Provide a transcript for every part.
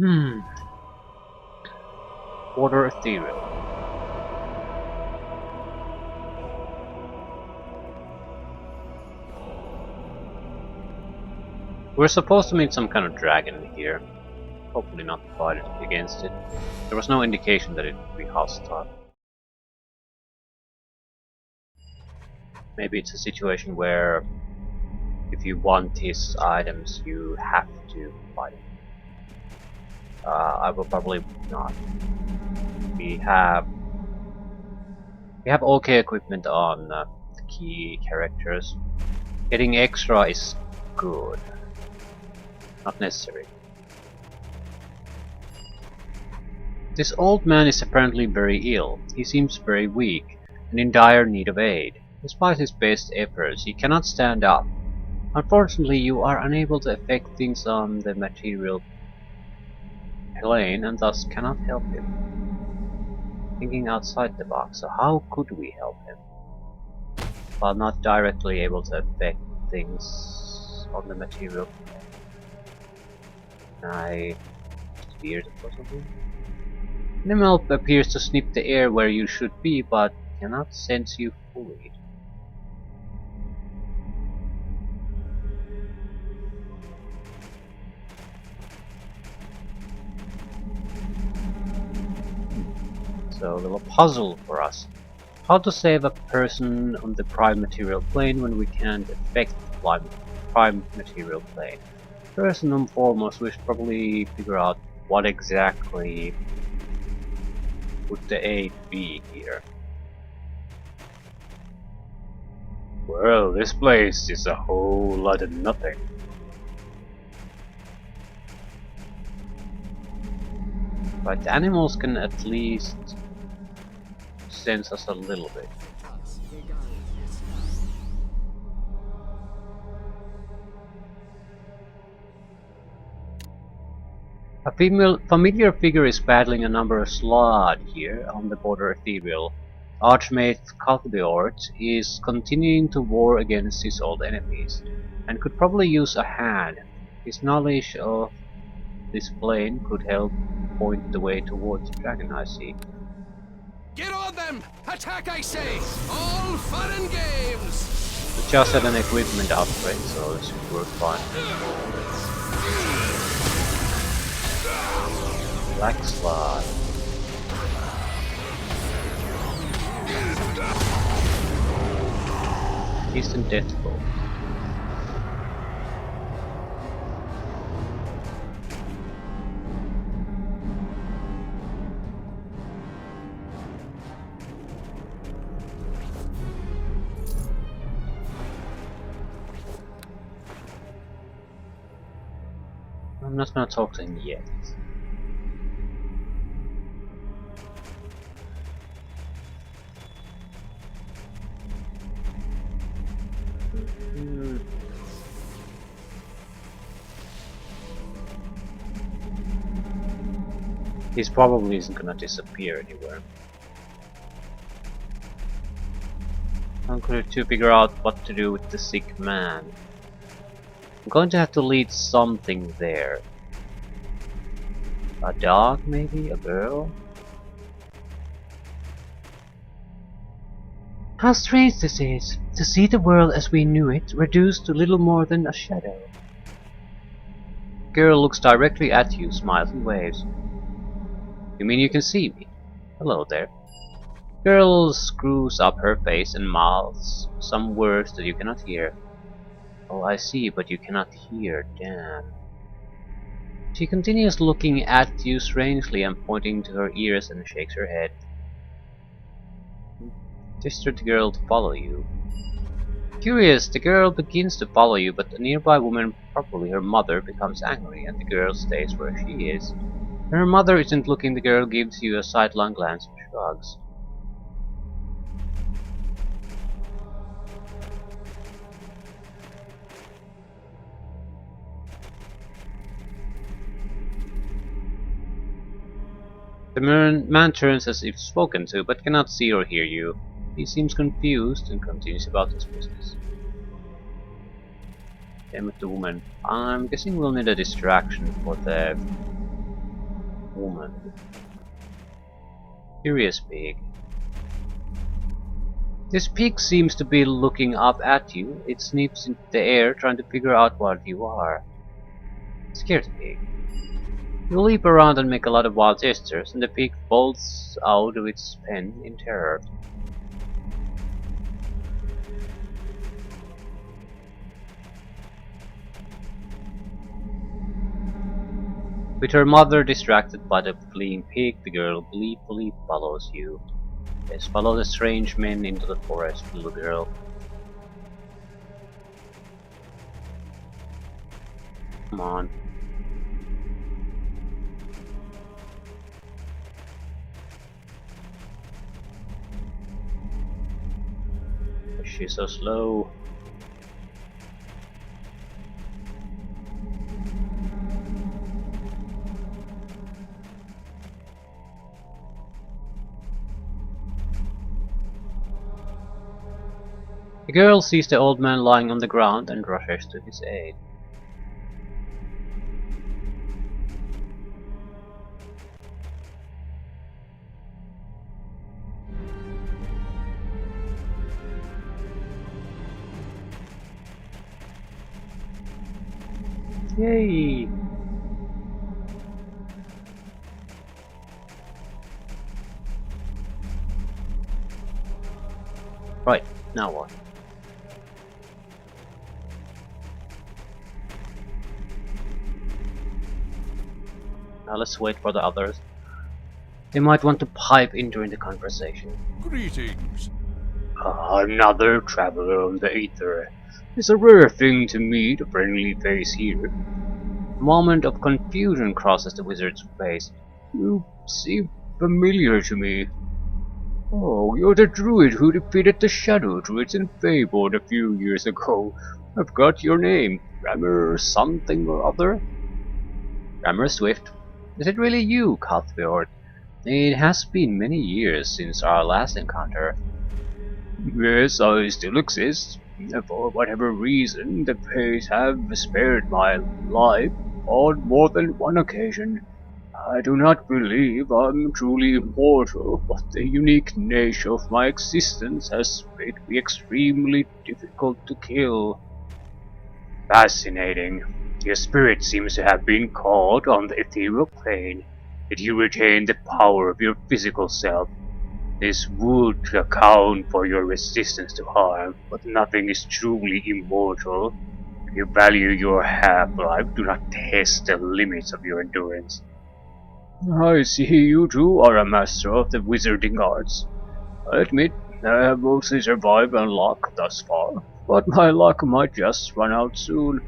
Hmm. Water ethereal. We're supposed to meet some kind of dragon here. Hopefully not fight against it. There was no indication that it would be hostile. Maybe it's a situation where if you want his items, you have to fight him. I will probably not. We have okay equipment on the key characters. Getting extra is good, not necessary. This old man is apparently very ill. He seems very weak and in dire need of aid. Despite his best efforts, he cannot stand up. Unfortunately, you are unable to affect things on the material plane and thus cannot help him. Thinking outside the box, so how could we help him? While not directly able to affect things on the material plane. Can I steer it or something? Animal appears to sniff the air where you should be, but cannot sense you fully. So a little puzzle for us. How to save a person on the prime material plane when we can't affect the prime material plane? First and foremost, we should probably figure out what exactly would the aid be here. Well, this place is a whole lot of nothing. But the animals can at least sense us a little bit. A familiar figure is battling a number of Slod here on the border ethereal. Archmage Caldeort is continuing to war against his old enemies, and could probably use a hand. His knowledge of this plane could help point the way towards the dragon I see. Get on them! Attack, I say! All fun and games! We just had an equipment upgrade, so it should work fine. Black Slot. Instant death blow. I'm not gonna talk to him yet. He's probably isn't gonna disappear anywhere. I'm going to figure out what to do with the sick man. I'm going to have to lead something there. A dog, maybe? A girl? How strange this is, to see the world as we knew it, reduced to little more than a shadow. Girl looks directly at you, smiles and waves. You mean you can see me? Hello there. Girl screws up her face and mouths some words that you cannot hear. Oh, I see, but you cannot hear, damn. She continues looking at you strangely and pointing to her ears and shakes her head. Gesture the girl to follow you. Curious, the girl begins to follow you, but a nearby woman, probably her mother, becomes angry and the girl stays where she is. When her mother isn't looking, the girl gives you a sidelong glance and shrugs. The man turns as if spoken to, but cannot see or hear you. He seems confused and continues about his business. Same with the woman. I'm guessing we'll need a distraction for the woman. Curious pig. This pig seems to be looking up at you. It sniffs into the air trying to figure out what you are. Scared pig. You leap around and make a lot of wild gestures, and the pig bolts out of its pen in terror. With her mother distracted by the fleeing pig, the girl gleefully follows you. Yes, follow the strange men into the forest, little girl. Come on. She's so slow. The girl sees the old man lying on the ground and rushes to his aid. Yay! Right, now what? Now let's wait for the others. They might want to pipe in during the conversation. Greetings. Another traveler on the ether. It's a rare thing to meet a friendly face here. A moment of confusion crosses the wizard's face. You seem familiar to me. Oh, you're the druid who defeated the shadow druids in Feyboard a few years ago. I've got your name. Rammer something or other? Rammer Swift. Is it really you, Cuthbert? It has been many years since our last encounter. Yes, I still exist. For whatever reason, the Fays have spared my life on more than one occasion. I do not believe I'm truly immortal, but the unique nature of my existence has made me extremely difficult to kill. Fascinating. Your spirit seems to have been caught on the ethereal plane, yet you retain the power of your physical self. This would account for your resistance to harm, but nothing is truly immortal. If you value your half-life, do not test the limits of your endurance. I see you too are a master of the wizarding arts. I admit, I have mostly survived on luck thus far, but my luck might just run out soon.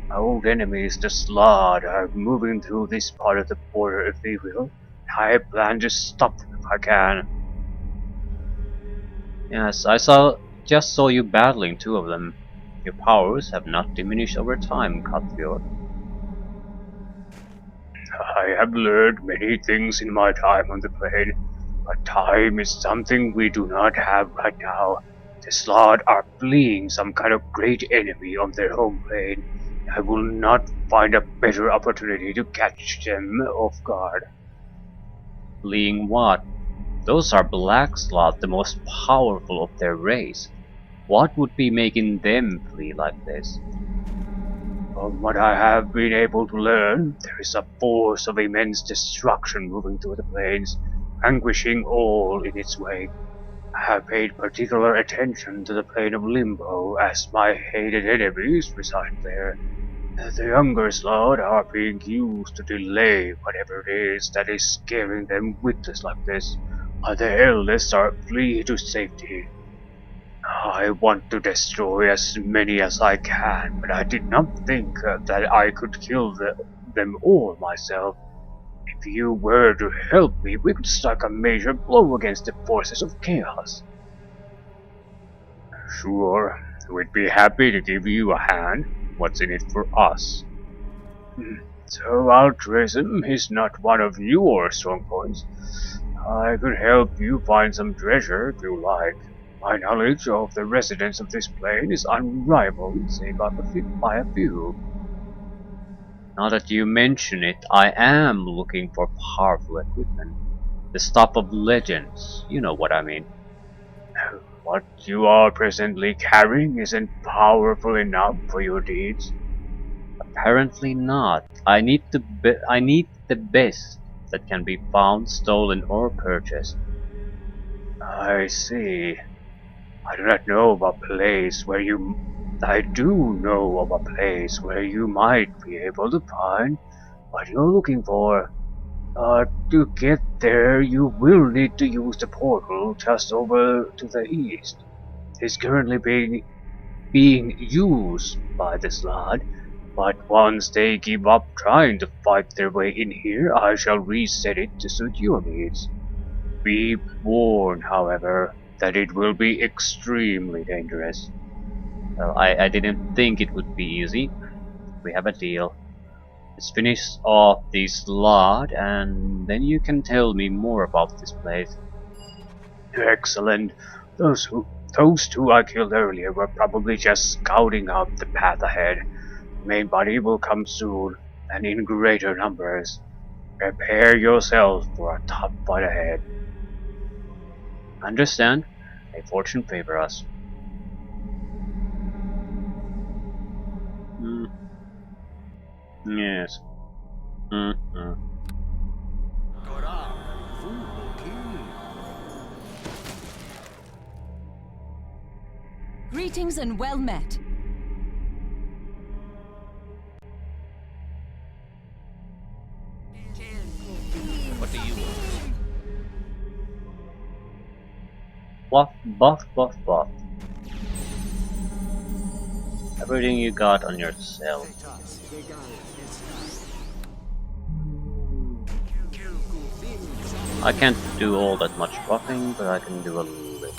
My old enemies, the Slod, are moving through this part of the border if they will. I plan to stop them if I can. Yes, just saw you battling two of them. Your powers have not diminished over time, Cuthbert. I have learned many things in my time on the plane, but time is something we do not have right now. The Slod are fleeing some kind of great enemy on their home plane. I will not find a better opportunity to catch them off guard. Fleeing what? Those are Black Slot, the most powerful of their race. What would be making them flee like this? From what I have been able to learn, there is a force of immense destruction moving through the plains, vanquishing all in its wake. I have paid particular attention to the plane of Limbo, as my hated enemies reside there. The younger Slot are being used to delay whatever it is that is scaring them witless like this, while the eldest are fleeing to safety. I want to destroy as many as I can, but I did not think that I could kill them all myself. If you were to help me, we could strike a major blow against the forces of chaos. Sure, we'd be happy to give you a hand. What's in it for us? So altruism is not one of your strong points. I could help you find some treasure if you like. My knowledge of the residents of this plane is unrivaled, save by a few. Now that you mention it, I am looking for powerful equipment. The stuff of legends, you know what I mean. What you are presently carrying isn't powerful enough for your deeds. Apparently not. I need the best that can be found, stolen, or purchased. I see. I do not know of a place where you. I do know of a place where you might be able to find what you're looking for. To get there, you will need to use the portal just over to the east. It's currently being used by the Slod, but once they give up trying to fight their way in here, I shall reset it to suit your needs. Be warned, however, that it will be extremely dangerous. Well, I didn't think it would be easy. We have a deal. Let's finish off this lot, and then you can tell me more about this place. Excellent. Those who, those two I killed earlier were probably just scouting out the path ahead. The main body will come soon, and in greater numbers. Prepare yourself for a tough fight ahead. Understand? May fortune favor us. Hmm. Yes. Hmm. Greetings and well met. What do you want? Buff. Everything you got on yourself. I can't do all that much buffing, but I can do a little.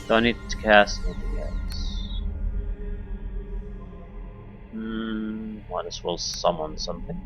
Don't need to cast anything else. Might as well summon something.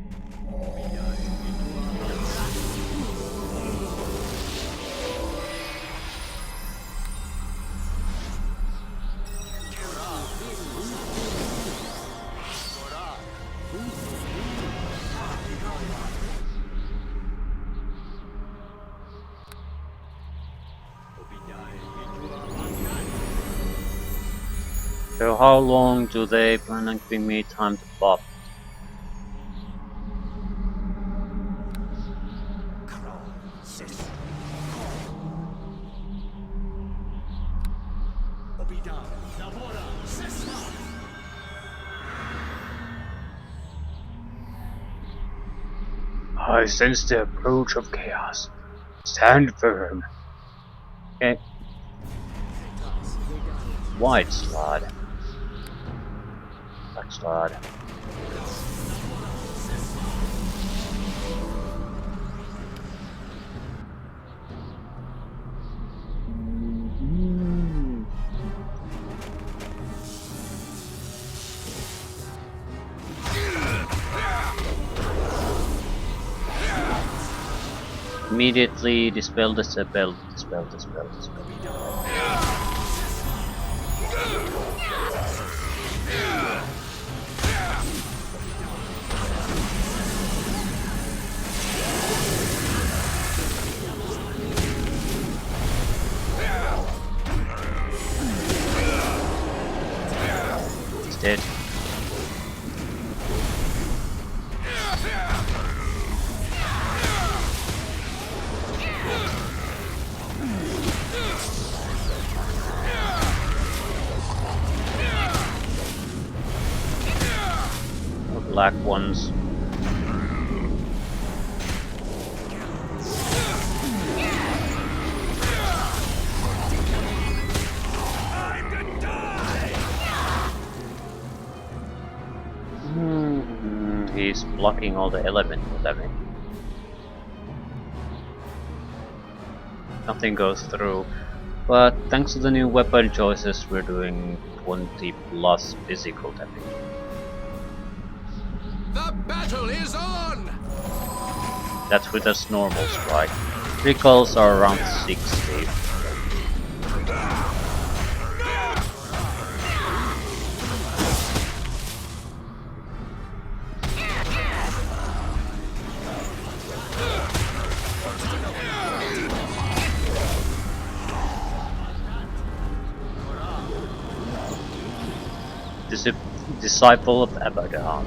So how long do they plan on giving me time to buff? I sense the approach of chaos. Stand firm. Okay. White Slod. Black Slod. Immediately dispel the spell. He's dead. Black ones. he's blocking all the elemental damage. Nothing goes through. But thanks to the new weapon choices, we're doing 20 plus physical damage. The battle is on! That's with us normal strike. Recalls are around 60. Disciple of Abaddon.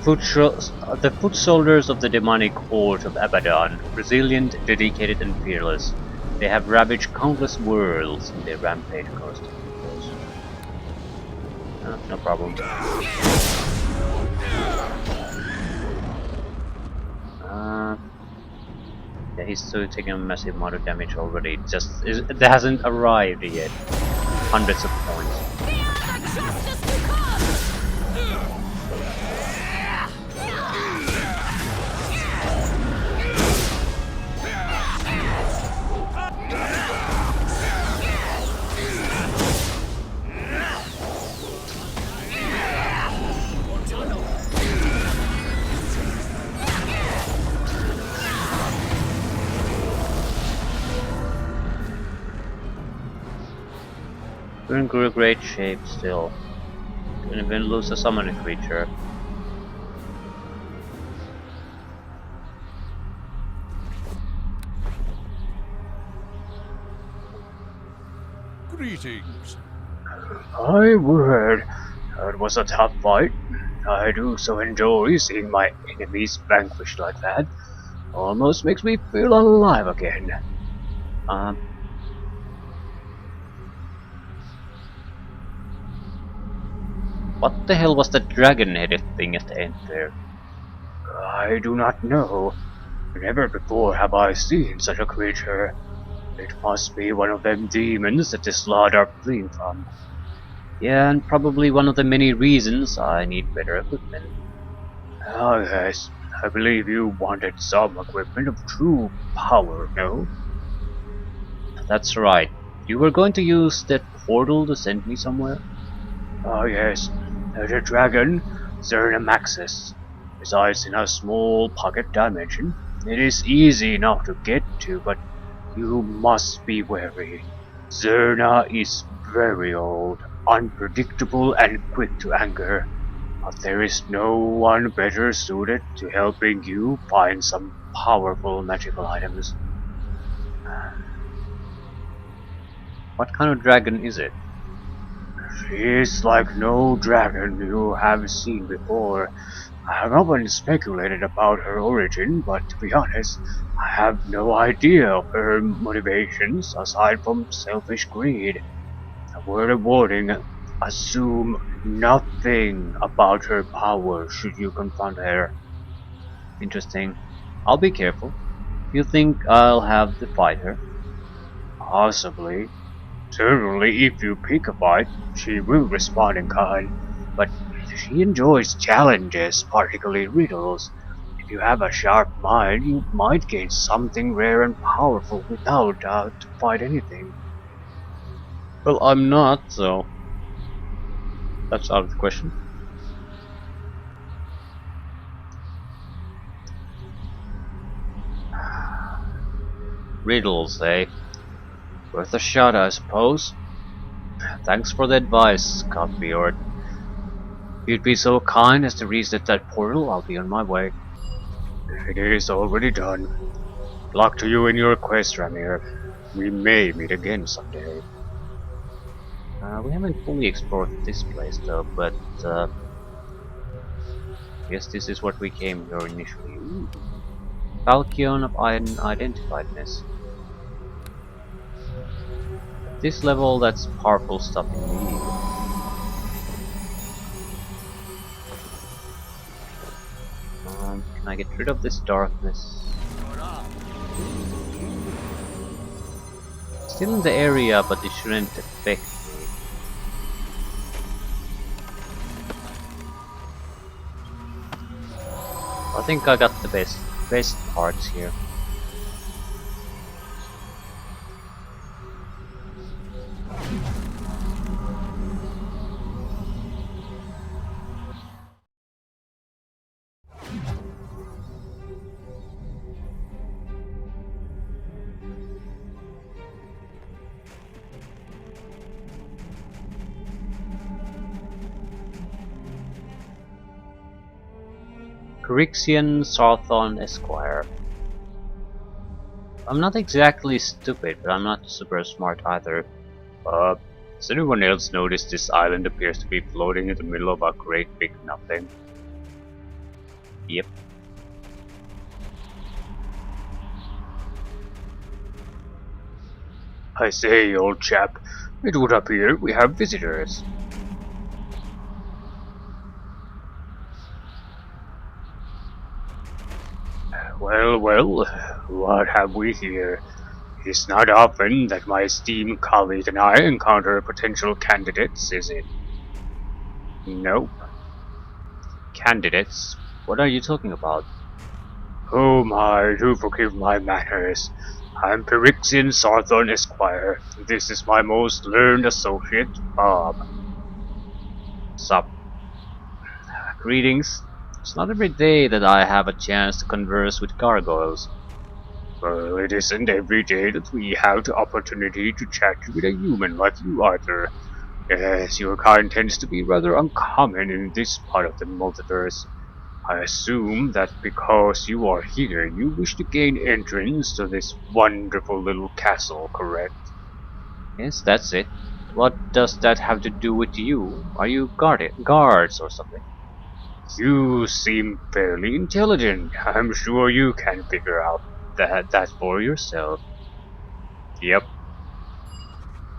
The foot soldiers of the demonic horde of Abaddon, resilient, dedicated, and fearless. They have ravaged countless worlds in their rampage across the universe. No problem. Yeah, he's still taking a massive amount of damage already. It hasn't arrived yet. Hundreds of points. We're in great shape still. Don't even lose a summoning creature. Greetings. My word, that was a tough fight. I do so enjoy seeing my enemies vanquished like that. Almost makes me feel alive again. What the hell was that dragon-headed thing at the end there? I do not know. Never before have I seen such a creature. It must be one of them demons that this lot are fleeing from. Yeah, and probably one of the many reasons I need better equipment. Ah yes, I believe you wanted some equipment of true power, no? That's right. You were going to use that portal to send me somewhere? Ah yes, the dragon, Zernamaxis, resides in a small pocket dimension. It is easy enough to get to, but you must be wary. Zerna is very old, unpredictable, and quick to anger. But there is no one better suited to helping you find some powerful magical items. What kind of dragon is it? She is like no dragon you have seen before. I have often speculated about her origin, but to be honest, I have no idea of her motivations aside from selfish greed. A word of warning, assume nothing about her power should you confront her. Interesting. I'll be careful. You think I'll have to fight her? Possibly. Certainly, if you pick a fight, she will respond in kind, but she enjoys challenges, particularly riddles. If you have a sharp mind, you might gain something rare and powerful without doubt to fight anything. Well, I'm not, so that's out of the question. Riddles, eh? Worth a shot, I suppose. Thanks for the advice, Copyord. If you'd be so kind as to reset that portal, I'll be on my way. It is already done. Luck to you in your quest, Ramir. We may meet again someday. We haven't fully explored this place though, but guess this is what we came here initially. Ooh. Falchion of Unidentifiedness. At this level, that's powerful stuff indeed. Can I get rid of this darkness? Still in the area, but it shouldn't affect me. I think I got the best parts here. Crixian Sarthon Esquire. I'm not exactly stupid, but I'm not super smart either. Has anyone else noticed this island appears to be floating in the middle of a great big nothing? Yep. I say, old chap, it would appear we have visitors. Well, well, what have we here? It's not often that my esteemed colleague and I encounter potential candidates, is it? Nope. Candidates? What are you talking about? Oh my, do forgive my manners. I'm Perixian Sarthon Esquire. This is my most learned associate, Bob. Sup? Greetings. It's not every day that I have a chance to converse with gargoyles. Well, it isn't every day that we have the opportunity to chat with a human like you, Arthur. Yes, your kind tends to be rather uncommon in this part of the multiverse. I assume that because you are here, you wish to gain entrance to this wonderful little castle, correct? Yes, that's it. What does that have to do with you? Are you guards or something? You seem fairly intelligent. I'm sure you can figure out that for yourself. Yep.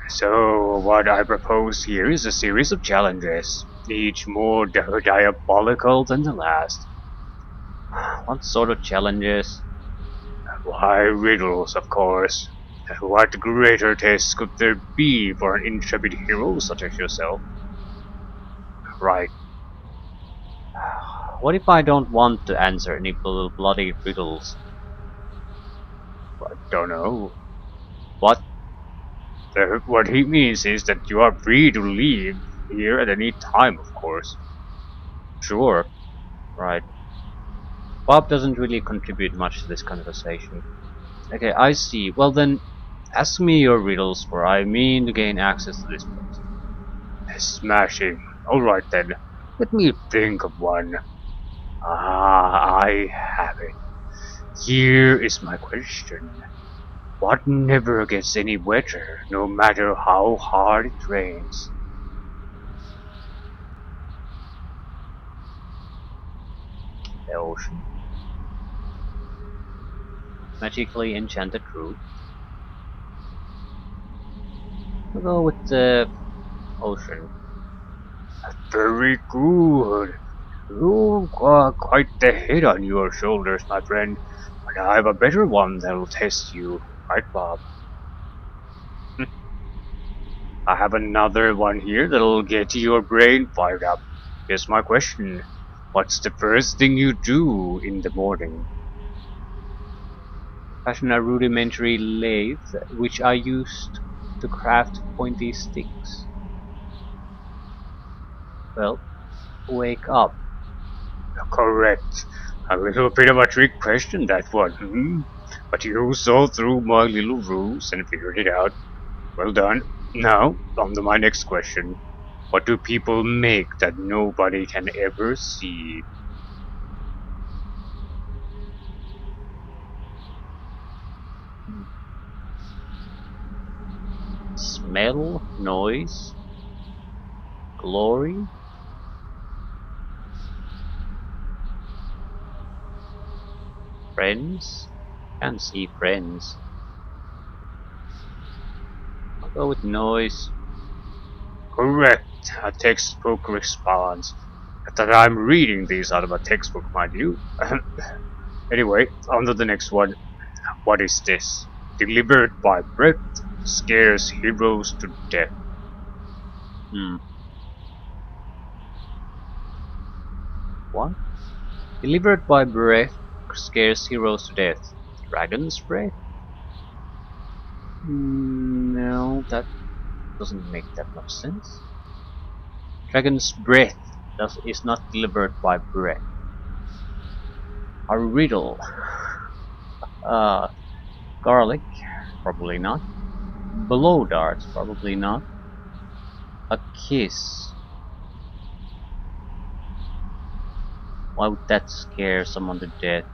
So, what I propose here is a series of challenges, each more diabolical than the last. What sort of challenges? Why, riddles, of course. What greater test could there be for an intrepid hero such as yourself? Right. What if I don't want to answer any bloody riddles? I don't know. What? What he means is that you are free to leave here at any time, of course. Sure. Right. Bob doesn't really contribute much to this conversation. Okay, I see. Well then, ask me your riddles, for I mean to gain access to this place. Smashing. Alright then. Let me think of one. Ah, I have it. Here is my question. What never gets any wetter, no matter how hard it rains? The ocean. Magically enchanted root. We'll go with the ocean. Very good. You've got quite the head on your shoulders, my friend. But I have a better one that'll test you. Right, Bob? I have another one here that'll get your brain fired up. Here's my question. What's the first thing you do in the morning? Fashion a rudimentary lathe, which I used to craft pointy sticks. Well, wake up. Correct. A little bit of a trick question, that one, hmm? But you saw through my little ruse and figured it out. Well done. Now, on to my next question. What do people make that nobody can ever see? Smell, noise, glory, friends. Can't see friends. I'll go with noise. Correct. A textbook response. Not that I'm reading these out of a textbook, mind you. Anyway, on to the next one. What is this? Delivered by breath, scares heroes to death. Hmm. What? Delivered by breath scares heroes to death. Dragon's breath? No, that doesn't make that much sense. Dragon's breath is not delivered by breath. A riddle. Uh, garlic? Probably not. Blow darts? Probably not. A kiss? Why would that scare someone to death?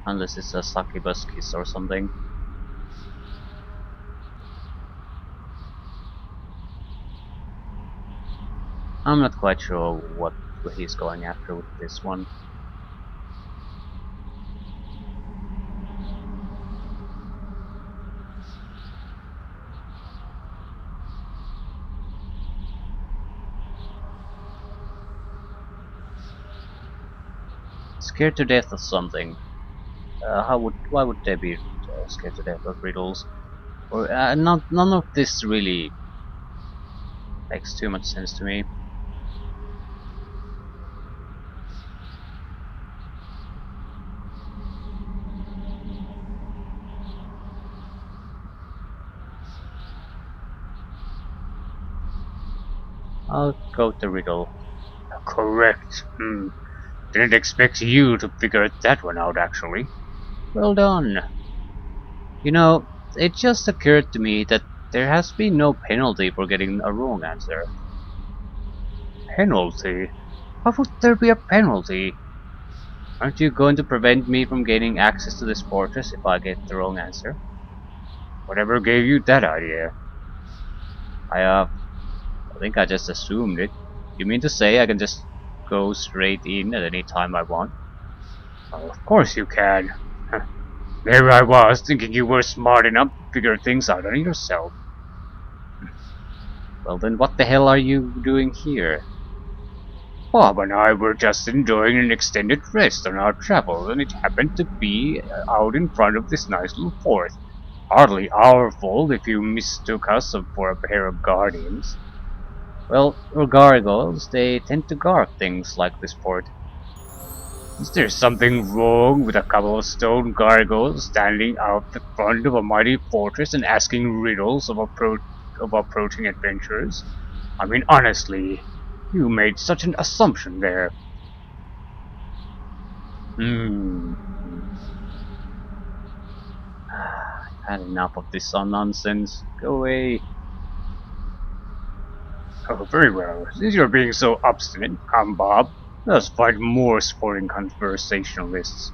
Unless it's a succubus kiss or something. I'm not quite sure what he's going after with this one. Scared to death of something. Why would they be scared to death of riddles? Or none of this really makes too much sense to me. I'll go with the riddle. Correct. Didn't expect you to figure that one out, actually. Well done. You know, it just occurred to me that there has been no penalty for getting a wrong answer. Penalty? How would there be a penalty? Aren't you going to prevent me from gaining access to this fortress if I get the wrong answer? Whatever gave you that idea? I think I just assumed it. You mean to say I can just go straight in at any time I want? Well, of course you can. There I was, thinking you were smart enough to figure things out on yourself. Well then what the hell are you doing here? Bob and I were just enjoying an extended rest on our travels, and it happened to be out in front of this nice little fort. Hardly our fault if you mistook us for a pair of guardians. Well, gargoyles, they tend to guard things like this fort. Is there something wrong with a couple of stone gargoyles standing out the front of a mighty fortress and asking riddles of approaching adventurers? I mean, honestly, you made such an assumption there. I've had enough of this nonsense. Go away. Oh, very well. Since you're being so obstinate, come, Bob. Let's find more sporting conversationalists.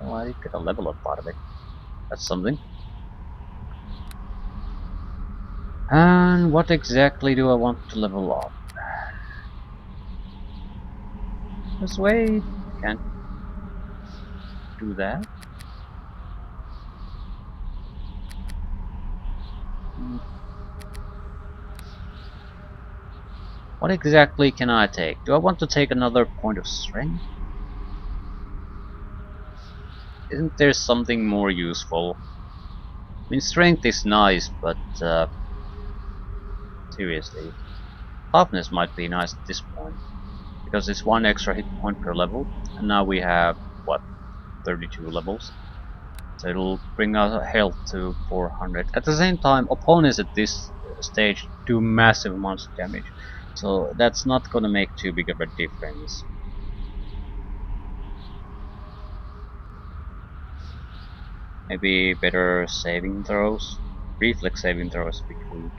Well, I get a level up out of it. That's something. And what exactly do I want to level up? Just wait. Can't do that. What exactly can I take? Do I want to take another point of strength? Isn't there something more useful? I mean, strength is nice, but seriously, toughness might be nice at this point, because it's one extra hit point per level, and now we have, what, 32 levels? So it'll bring our health to 400. At the same time, opponents at this stage do massive amounts of damage, so that's not gonna make too big of a difference. Maybe better saving throws? Reflex saving throws would be cool.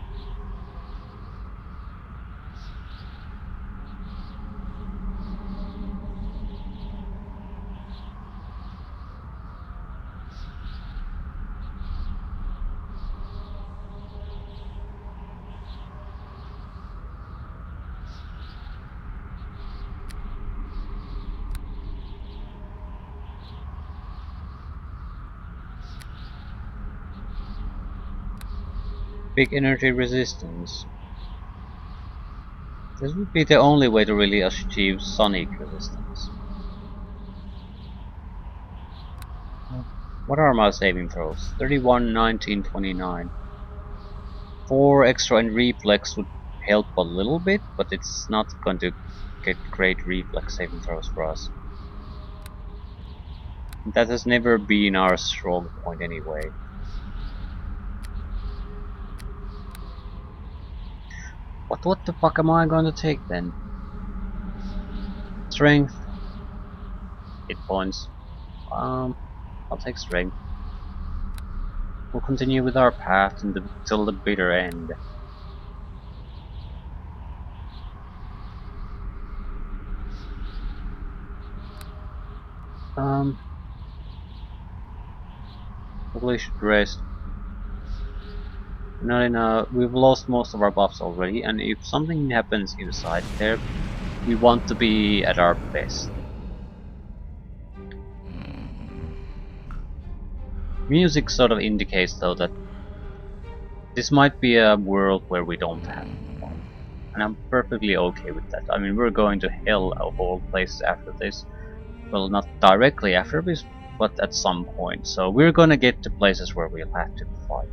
Big energy resistance. This would be the only way to really achieve sonic resistance. What are my saving throws? 31, 19, 29. 4 extra in reflex would help a little bit, but it's not going to get great reflex saving throws for us. That has never been our strong point anyway. What the fuck am I going to take then? Strength. Hit points. I'll take strength. We'll continue with our path till the bitter end. Probably should rest. We've lost most of our buffs already, and if something happens inside there, we want to be at our best. Music sort of indicates though that this might be a world where we don't have fun. And I'm perfectly okay with that. I mean, we're going to hell of all places after this. Well, not directly after this, but at some point. So we're gonna get to places where we'll have to fight.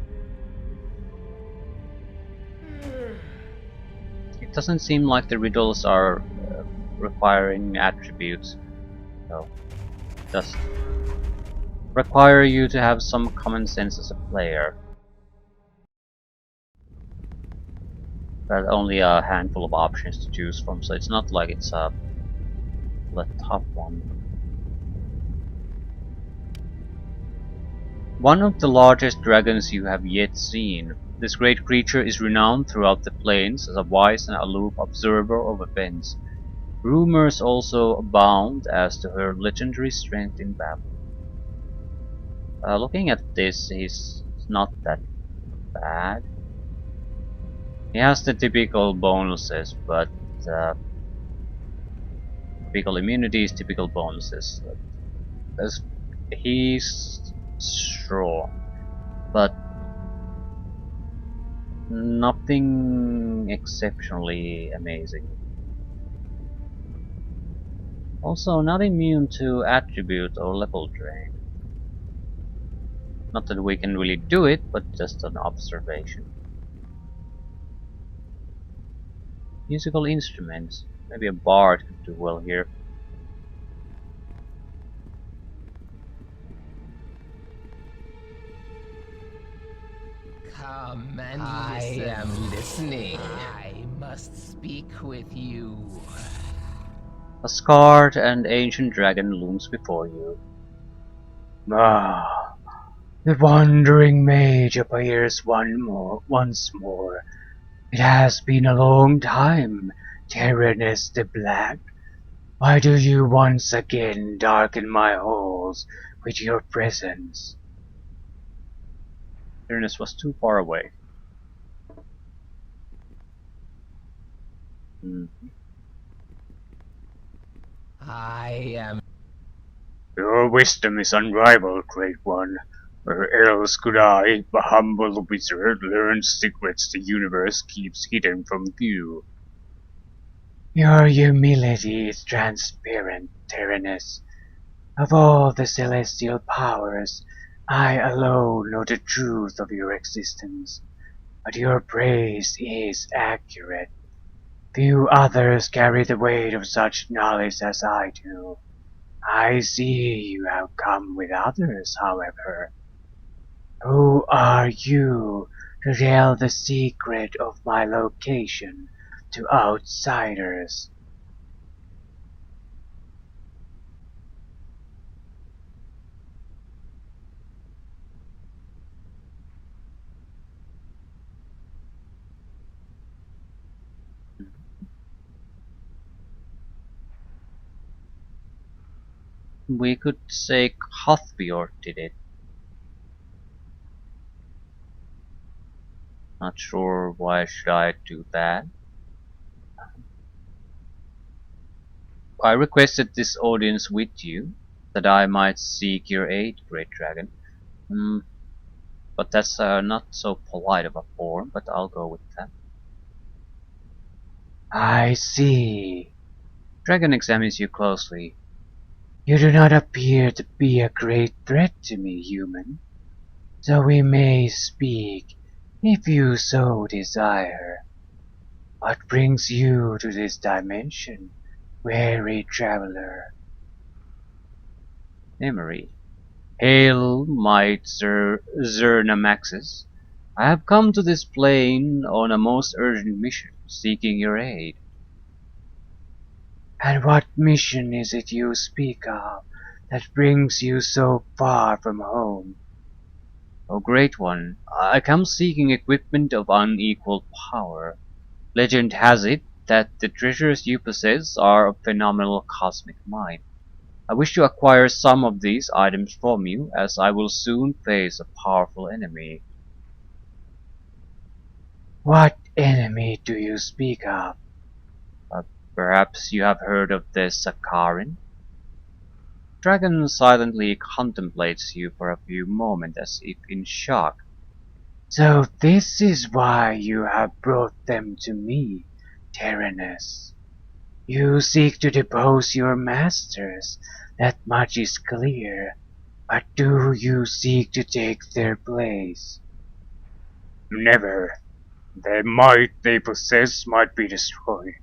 It doesn't seem like the riddles are requiring attributes. So, it does require you to have some common sense as a player. But only a handful of options to choose from, so it's not like it's a tough one. One of the largest dragons you have yet seen, this great creature is renowned throughout the plains as a wise and aloof observer of events. Rumors also abound as to her legendary strength in battle. Looking at this, he's not that bad. He has the typical bonuses, but typical immunities, typical bonuses. He's strong, but nothing exceptionally amazing. Also, not immune to attribute or level drain. Not that we can really do it, but just an observation. Musical instruments. Maybe a bard could do well here. Come and I am listening. I must speak with you. A scarred and ancient dragon looms before you. Ah, the wandering mage appears once more. It has been a long time, Tyrannus the Black. Why do you once again darken my halls with your presence? Tyrannus was too far away. I am. Your wisdom is unrivaled, Great One. Where else could I, a humble wizard, learn secrets the universe keeps hidden from view? Your humility is transparent, Tyrannus. Of all the celestial powers, I alone know the truth of your existence. But your praise is accurate. Few others carry the weight of such knowledge as I do. I see you have come with others, however. Who are you to tell the secret of my location to outsiders? We could say Hothbjord did it. Not sure why should I do that. I requested this audience with you, that I might seek your aid, Great Dragon. But that's not so polite of a form, but I'll go with that. I see. Dragon examines you closely. You do not appear to be a great threat to me, human. So we may speak, if you so desire. What brings you to this dimension, weary traveler? Memory. Hail, might Zernamaxis. I have come to this plane on a most urgent mission, seeking your aid. And what mission is it you speak of that brings you so far from home? O great one, I come seeking equipment of unequaled power. Legend has it that the treasures you possess are of phenomenal cosmic might. I wish to acquire some of these items from you, as I will soon face a powerful enemy. What enemy do you speak of? Uh, Perhaps you have heard of the Sakarin? Dragon silently contemplates you for a few moments as if in shock. So this is why you have brought them to me, Tyrannus. You seek to depose your masters, that much is clear. But do you seek to take their place? Never. The might they possess might be destroyed.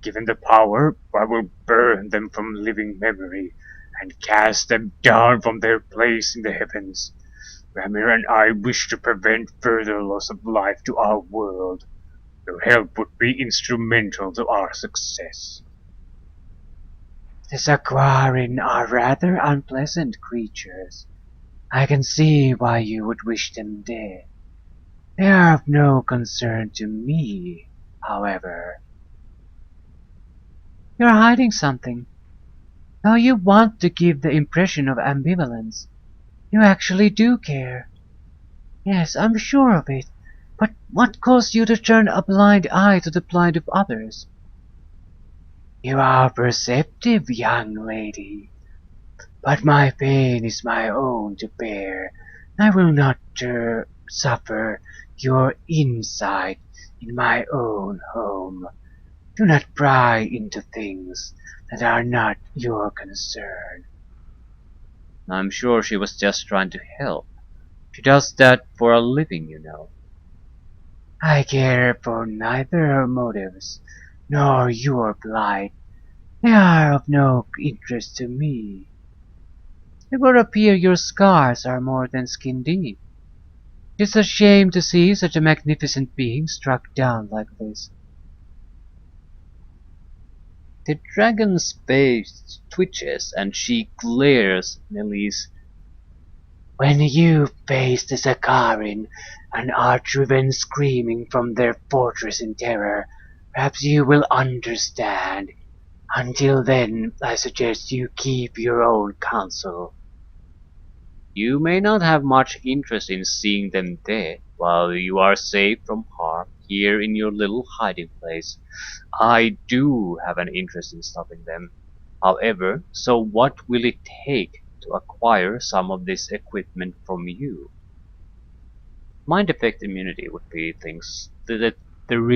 Given the power, I will burn them from living memory and cast them down from their place in the heavens. Ramir and I wish to prevent further loss of life to our world. Your help would be instrumental to our success. The Sakwarin are rather unpleasant creatures. I can see why you would wish them dead. They are of no concern to me, however. You're hiding something. Though you want to give the impression of ambivalence, you actually do care. Yes, I'm sure of it. But what caused you to turn a blind eye to the plight of others? You are perceptive, young lady. But my pain is my own to bear. I will not suffer your insight in my own home. Do not pry into things that are not your concern. I'm sure she was just trying to help. She does that for a living, you know. I care for neither her motives nor your plight. They are of no interest to me. It would appear your scars are more than skin deep. It's a shame to see such a magnificent being struck down like this. The dragon's face twitches and she glares at Elise. When you face the Sakarin and are driven screaming from their fortress in terror, perhaps you will understand. Until then, I suggest you keep your own counsel. You may not have much interest in seeing them dead, while you are safe from harm here in your little hiding place. I do have an interest in stopping them. However, so what will it take to acquire some of this equipment from you? Mind effect immunity would be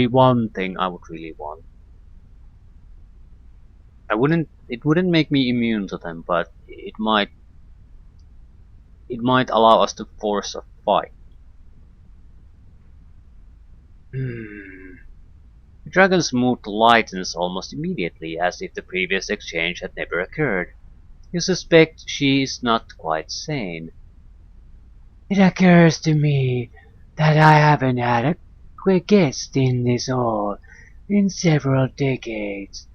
one thing I would really want. It wouldn't make me immune to them, but it might allow us to force a fight. Hmm. The dragon's mood lightens almost immediately, as if the previous exchange had never occurred. You suspect she is not quite sane. It occurs to me that I haven't had a quick guest in this hall in several decades.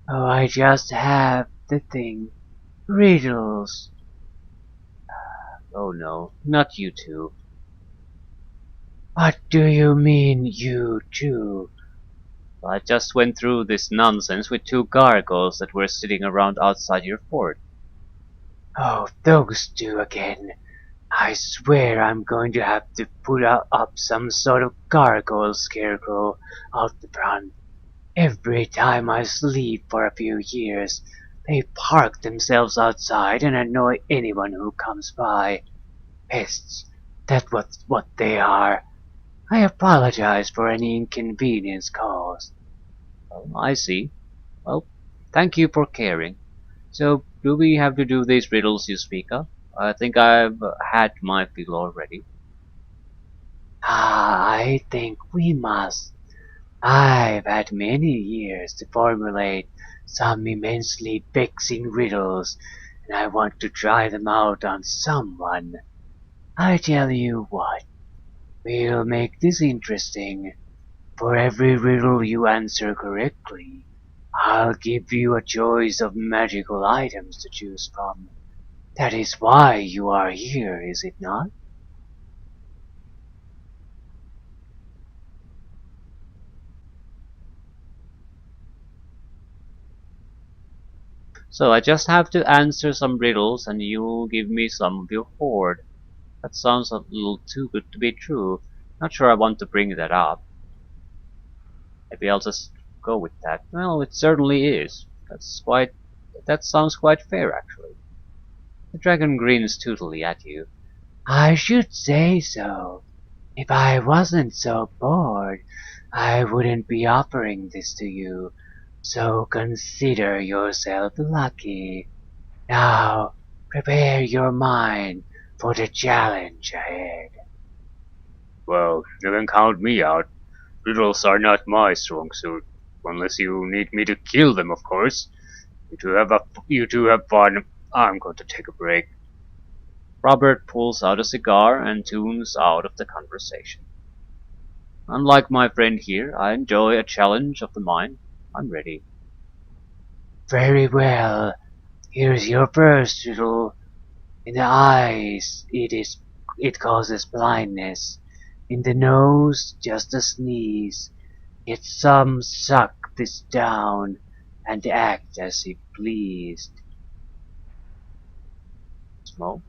Oh, I just have the thing. Riddles. Oh no, not you two. What do you mean, you two? I just went through this nonsense with two gargoyles that were sitting around outside your fort. Oh, those two again. I swear I'm going to have to put up some sort of gargoyle scarecrow out the front. Every time I sleep for a few years, they park themselves outside and annoy anyone who comes by. Pests. That's what they are. I apologize for any inconvenience caused. Oh, I see. Well, thank you for caring. So, do we have to do these riddles you speak of? I think I've had my fill already. I think we must. I've had many years to formulate some immensely vexing riddles, and I want to try them out on someone. I tell you what, we'll make this interesting. For every riddle you answer correctly, I'll give you a choice of magical items to choose from. That is why you are here, is it not? So I just have to answer some riddles and you'll give me some of your hoard. That sounds a little too good to be true. Not sure I want to bring that up. Maybe I'll just go with that. Well, it certainly is. That sounds quite fair, actually. The dragon grins toothily at you. I should say so. If I wasn't so bored, I wouldn't be offering this to you. So consider yourself lucky. Now, prepare your mind for the challenge ahead. Well, you can count me out. Riddles are not my strong suit. Unless you need me to kill them, of course. You two have fun. I'm going to take a break. Robert pulls out a cigar and tunes out of the conversation. Unlike my friend here, I enjoy a challenge of the mind. I'm ready. Very well. Here's your first riddle. In the eyes, it causes blindness. In the nose, just a sneeze. Yet some suck this down and act as if pleased. Smoke.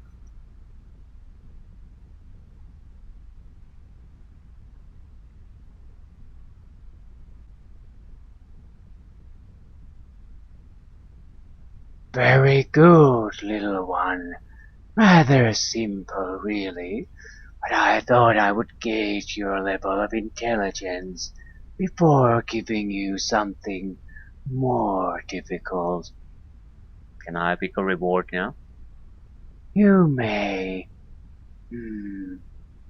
Very good, little one. Rather simple, really, but I thought I would gauge your level of intelligence before giving you something more difficult. Can I pick a reward now? You may.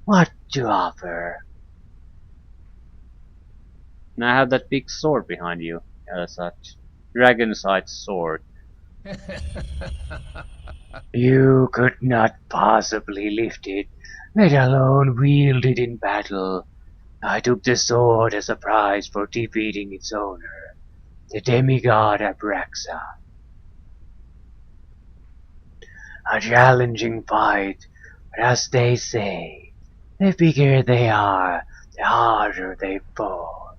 What to offer? And I have that big sword behind you. Such dragon-sized sword. You could not possibly lift it, let alone wield it in battle. I took the sword as a prize for defeating its owner, the demigod Abraxa. A challenging fight, but as they say, the bigger they are, the harder they fall.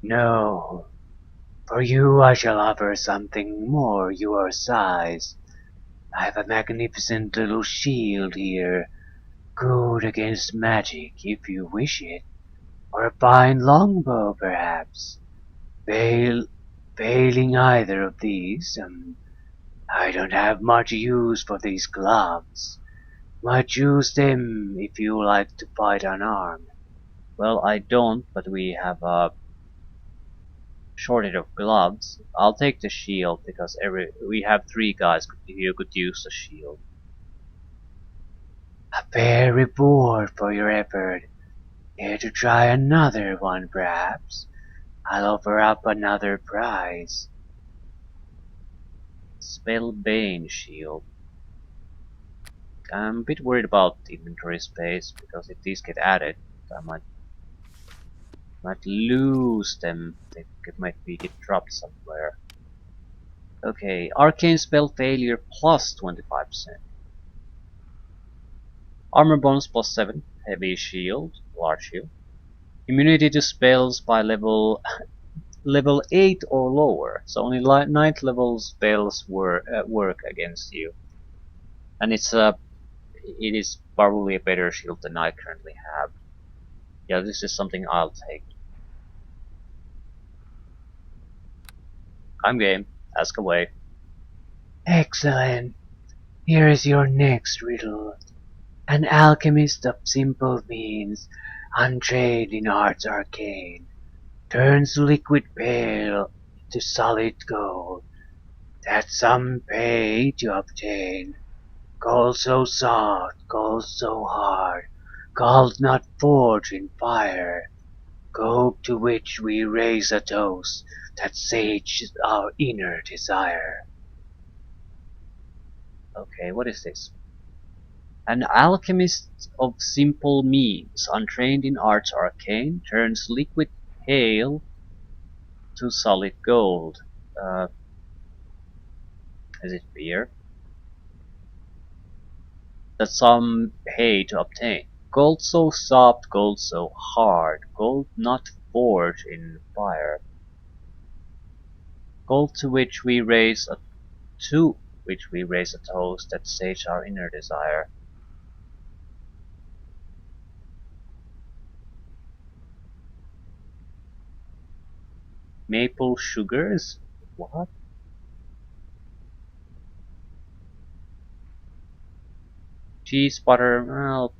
No, for you I shall offer something more your size. I have a magnificent little shield here, good against magic if you wish it, or a fine longbow perhaps. Failing either of these, I don't have much use for these gloves. Might use them if you like to fight unarmed. Well, I don't, but we have a shortage of gloves. I'll take the shield because we have three guys who could use the shield. A fair reward for your effort. Care to try another one perhaps? I'll offer up another prize. Spellbane shield. I'm a bit worried about inventory space because if these get added, I might lose them. They might get dropped somewhere. Okay, arcane spell failure plus 25%. Armor bonus plus 7. Heavy shield, large shield. Immunity to spells by level 8 or lower. So only 9th level spells work against you. And it is probably a better shield than I currently have. Yeah, this is something I'll take. I'm game. Ask away. Excellent. Here is your next riddle. An alchemist of simple means, untrained in arts arcane, turns liquid pale to solid gold, that some pay to obtain. Gold so soft, gold so hard, gold not forged in fire. Gold to which we raise a toast that sates our inner desire. Okay, what is this? An alchemist of simple means, untrained in arts arcane, turns liquid pale to solid gold. Uh, is it beer? That some pay to obtain. Gold so soft, gold so hard, gold not forged in fire. Gold to which we raise a toast that sates our inner desire. Maple sugars? What? Cheese, butter, well,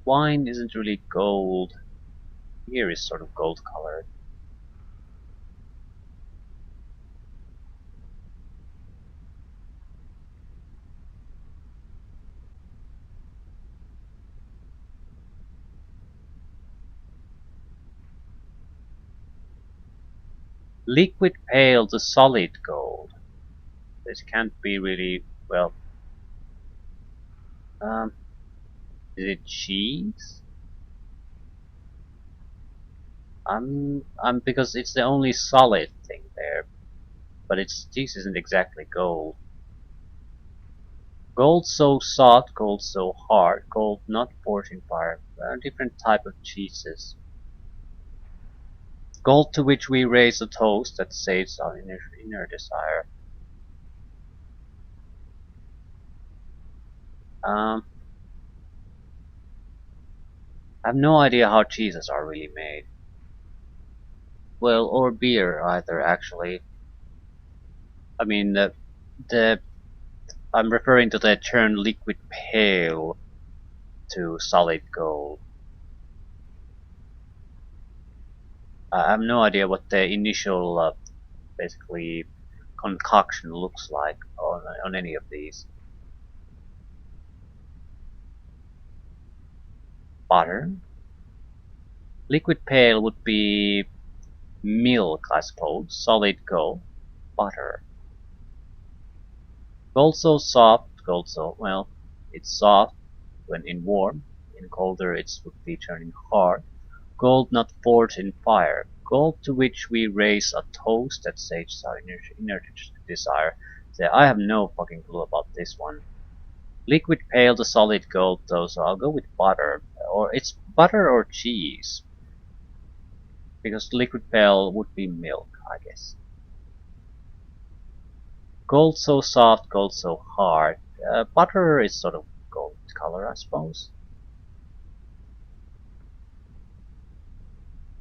wine isn't really gold. Beer is sort of gold colored. Liquid pale to solid gold. This can't be really, well, um, is it cheese? Because it's the only solid thing there, but cheese isn't exactly gold. Gold so soft, gold so hard, gold not forged in fire. Different type of cheeses. Gold to which we raise a toast that saves our inner desire. Um, I have no idea how cheeses are really made. Well, or beer either, actually. I mean, the I'm referring to the term liquid pale to solid gold. I have no idea what the initial, basically, concoction looks like on any of these. Butter. Liquid pale would be milk, I suppose. Solid gold. Butter. Gold so soft. Gold so, well, it's soft when in warm. In colder it would be turning hard. Gold not forged in fire. Gold to which we raise a toast that sates our inner desire. So I have no fucking clue about this one. Liquid pale to solid gold though, so I'll go with butter. Or it's butter or cheese. Because liquid pale would be milk, I guess. Gold so soft, gold so hard. Butter is sort of gold color, I suppose.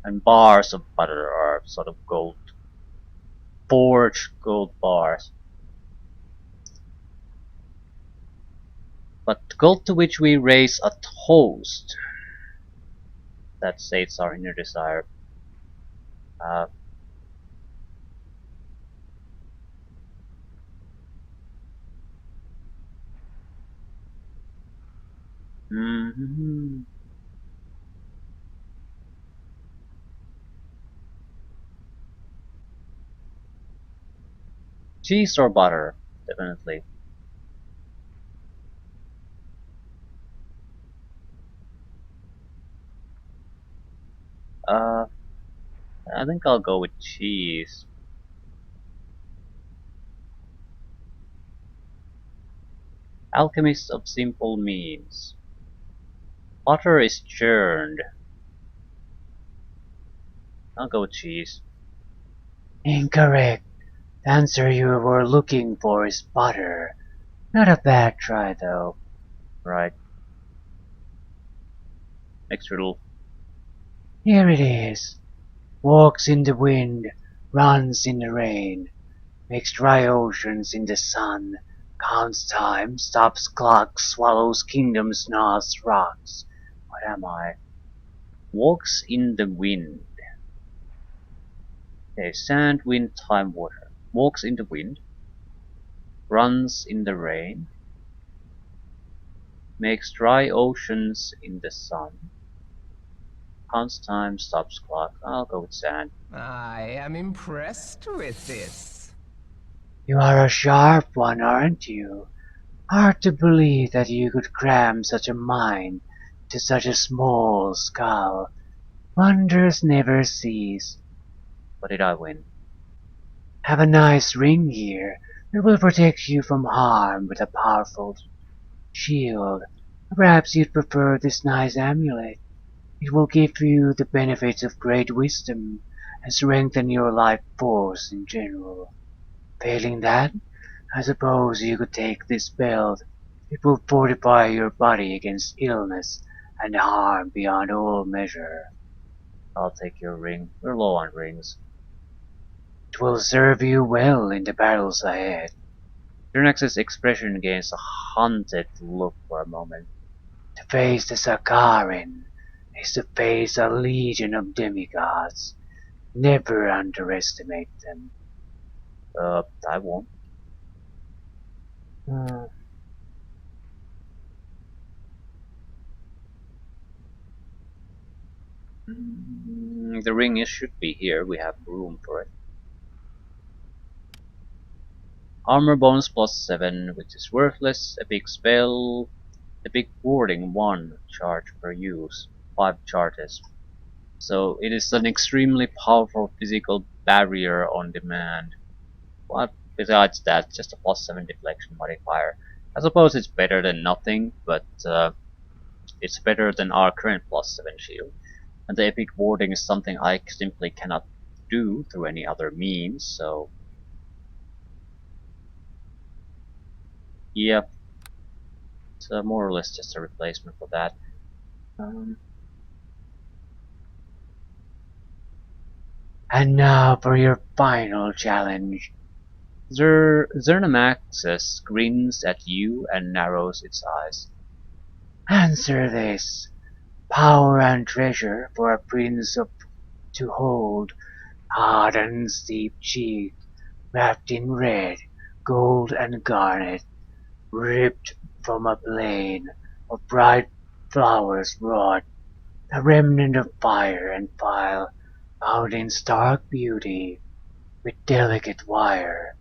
And bars of butter are sort of gold. Forged gold bars. But gold to which we raise a toast that sates our inner desire. Uh, mm-hmm. Cheese or butter, definitely. Uh, I think I'll go with cheese. Alchemist of simple means. Butter is churned. I'll go with cheese. Incorrect. The answer you were looking for is butter. Not a bad try though. Right. Next riddle. Here it is. Walks in the wind, runs in the rain, makes dry oceans in the sun, counts time, stops clocks, swallows kingdoms, gnaws rocks. What am I? Walks in the wind. Okay, sand, wind, time, water. Walks in the wind, runs in the rain, makes dry oceans in the sun, Counts time, stops clock. I'll go with sand. I am impressed with this. You are a sharp one, aren't you? Hard to believe that you could cram such a mind to such a small skull. Wonders never cease. What did I win? Have a nice ring here. It will protect you from harm with a powerful shield. Perhaps you'd prefer this nice amulet. It will give you the benefits of great wisdom and strengthen your life force in general. Failing that, I suppose you could take this belt. It will fortify your body against illness and harm beyond all measure. I'll take your ring. We're low on rings. It will serve you well in the battles ahead. Dyrnax's expression gains a haunted look for a moment. To face the Sakaran is to face a legion of demigods. Never underestimate them. I won't. Hmm. The ring should be here. We have room for it. Armor bonus +7, which is worthless. Epic spell. Epic warding 1 charge per use. 5 charges. So it is an extremely powerful physical barrier on demand. But besides that, just a +7 deflection modifier. I suppose it's better than nothing, but it's better than our current +7 shield. And the epic warding is something I simply cannot do through any other means, so yeah, it's more or less just a replacement for that. Um, And now for your final challenge. Zernamaxis grins at you and narrows its eyes. Answer this. Power and treasure for a prince of to hold, hard and steep cheek, wrapped in red, gold and garnet, ripped from a plain of bright flowers wrought, a remnant of fire and file, bound in stark beauty, with delicate wire.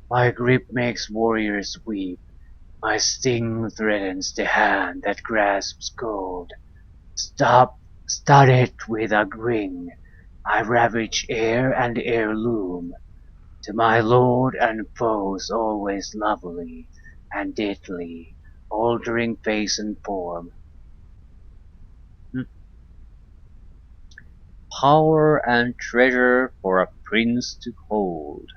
My grip makes warriors weep, my sting threatens the hand that grasps gold. Stop, studded with a ring, I ravage air and heirloom. To my lord and foes always lovely and deadly, altering face and form. Hmm. Power and treasure for a prince to hold.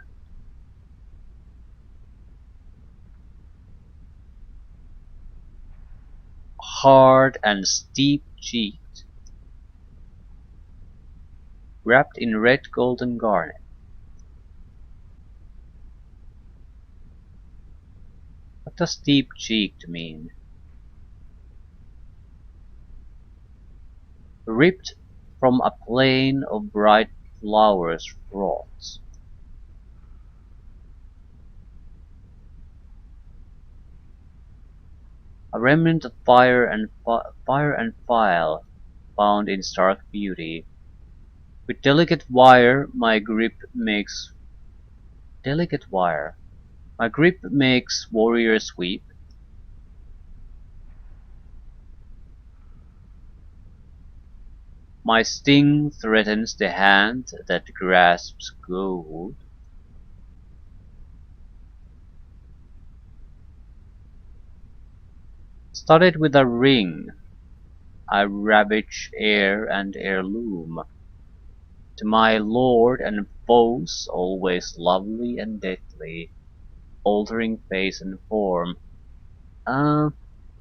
Hard and steep-cheeked, wrapped in red golden garnet. What does steep-cheeked mean? Ripped from a plain of bright flowers wrought. A remnant of fire and file, bound in stark beauty. With delicate wire my grip makes warriors weep. My sting threatens the hand that grasps gold. Studded with a ring, I ravage air and heirloom. To my lord and foes always lovely and deadly, altering face and form.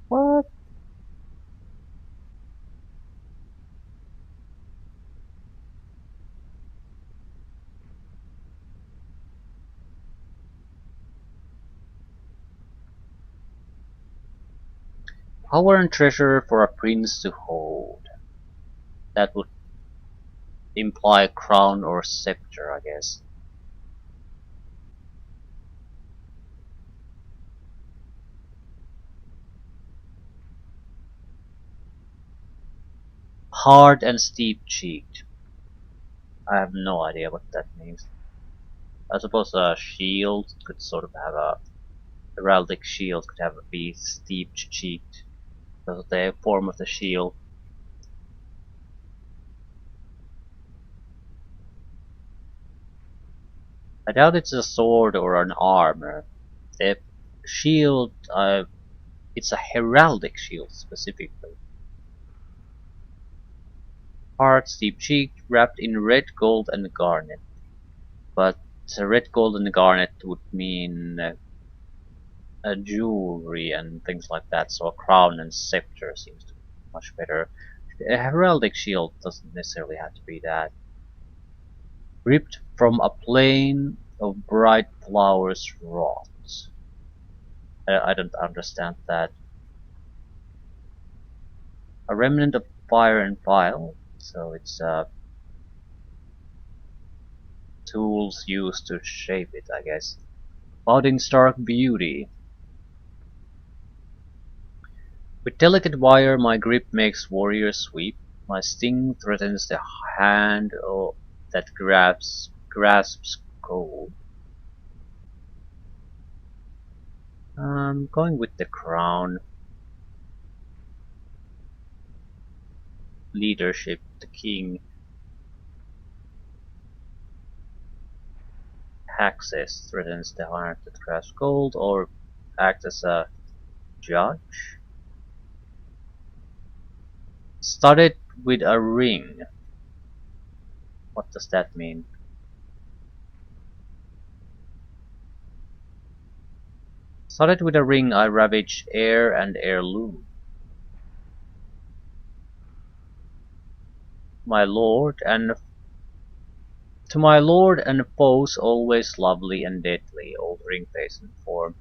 What? Power and treasure for a prince to hold. That would imply crown or scepter, I guess. Hard and steep-cheeked. I have no idea what that means. I suppose a shield could sort of have a heraldic shield could have be steep-cheeked because of the form of the shield. I doubt it's a sword or an armor. The shield, it's a heraldic shield specifically. Hard, steep-cheeked, wrapped in red, gold, and garnet. But red, gold, and garnet would mean jewelry and things like that, so a crown and scepter seems to be much better. A heraldic shield doesn't necessarily have to be that. Ripped from a plain of bright flowers wrought. I don't understand that. A remnant of fire and file, so it's tools used to shape it, I guess. Cloud in stark beauty. With delicate wire my grip makes warrior sweep. My sting threatens the hand that grasps gold. I'm going with the crown. Leadership, the king. Access threatens the heart that grasps gold, or act as a judge. Studded with a ring. What does that mean? Studded with a ring I ravage heir and heirloom. My lord and to my lord and foes always lovely and deadly, altering face and form.